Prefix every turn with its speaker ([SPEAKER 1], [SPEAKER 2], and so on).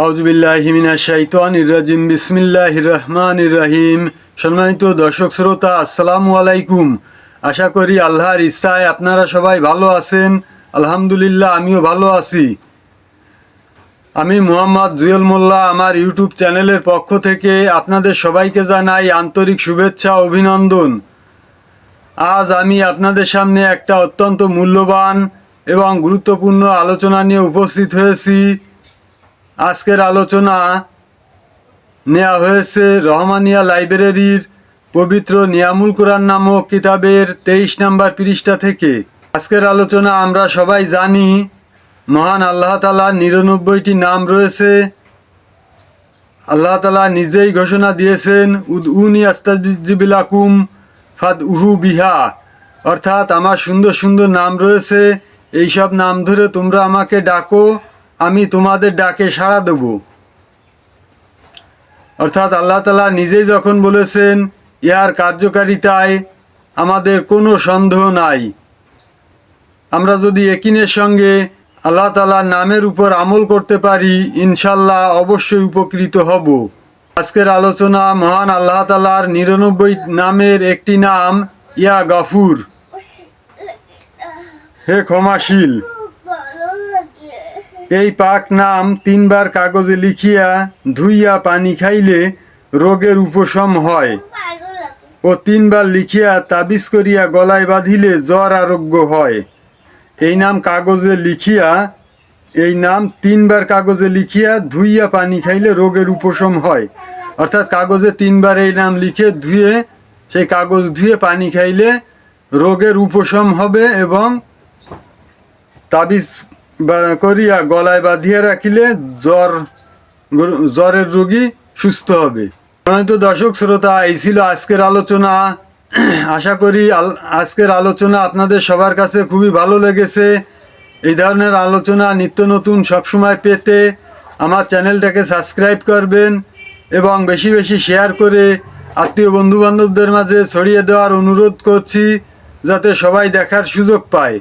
[SPEAKER 1] আউযুবিল্লাহি মিনাশ শাইতানির রাজিম। বিসমিল্লাহির রহমানির রহিম। সম্মানিত দর্শক শ্রোতা, আসসালামু আলাইকুম। আশা করি আল্লাহর ইচ্ছায় আপনারা সবাই ভালো আছেন। আলহামদুলিল্লাহ, আমিও ভালো আছি। আমি মোহাম্মদ জুয়েল মোল্লা আমার ইউটিউব চ্যানেলের পক্ষ থেকে আপনাদের সবাইকে জানাই আন্তরিক শুভেচ্ছা ও অভিনন্দন। আজ আমি আপনাদের সামনে একটা অত্যন্ত মূল্যবান এবং গুরুত্বপূর্ণ আলোচনা নিয়ে উপস্থিত হয়েছি। আজকের আলোচনা নেওয়া হয়েছে রহমানিয়া লাইব্রেরির পবিত্র নিয়ামুল কুরআন নামক কিতাবের 23 নম্বর পৃষ্ঠা থেকে। আজকের আলোচনা আমরা সবাই জানি, মহান আল্লাহ তাআলার 99টি নাম রয়েছে। আল্লাহ তাআলা নিজেই ঘোষণা দিয়েছেন, উদউনি আস্তাজিব লাকুম ফাদউহু বিহা, অর্থাৎ আমার সুন্দর সুন্দর নাম রয়েছে, এইসব নাম ধরে তোমরা আমাকে ডাকো, আমি তোমাদের ডাকে সাড়া দেব। অর্থাৎ আল্লাহ তাআলা নিজেই যখন বলেছেন, ইহার কার্যকারিতায় আমাদের কোনো সন্দেহ নাই। আমরা যদি ইয়াকিনের সঙ্গে আল্লাহ তাআলার নামের উপর আমল করতে পারি, ইনশাল্লাহ অবশ্যই উপকৃত হব। আজকের আলোচনা মহান আল্লাহ তাআলার 99 নামের একটি নাম ইয়া গফুর, হে ক্ষমাশীল। এই পাক নাম 3 বার কাগজে লিখিয়া ধুইয়া পানি খাইলে রোগের উপশম হয়, ও 3 বার লিখিয়া তাবিজ করিয়া গলায় বাঁধিলে জ্বর আরোগ্য হয়। এই নাম 3 বার কাগজে লিখিয়া ধুইয়া পানি খাইলে রোগের উপশম হয়। অর্থাৎ কাগজে 3 বার এই নাম লিখে ধুয়ে, সেই কাগজ ধুয়ে পানি খাইলে রোগের উপশম হবে এবং তাবিজ করিয়া গলায় বাঁধিয়া রাখিলে জ্বরের রোগী সুস্থ হবে। তো দর্শক শ্রোতা, এই ছিল আজকের আলোচনা। আশা করি আজকের আলোচনা আপনাদের সবার কাছে খুবই ভালো লেগেছে। এই ধরনের আলোচনা নিত্য নতুন সবসময় পেতে আমার চ্যানেলটাকে সাবস্ক্রাইব করবেন এবং বেশি বেশি শেয়ার করে আত্মীয় বন্ধুবান্ধবদের মাঝে ছড়িয়ে দেওয়ার অনুরোধ করছি, যাতে সবাই দেখার সুযোগ পায়।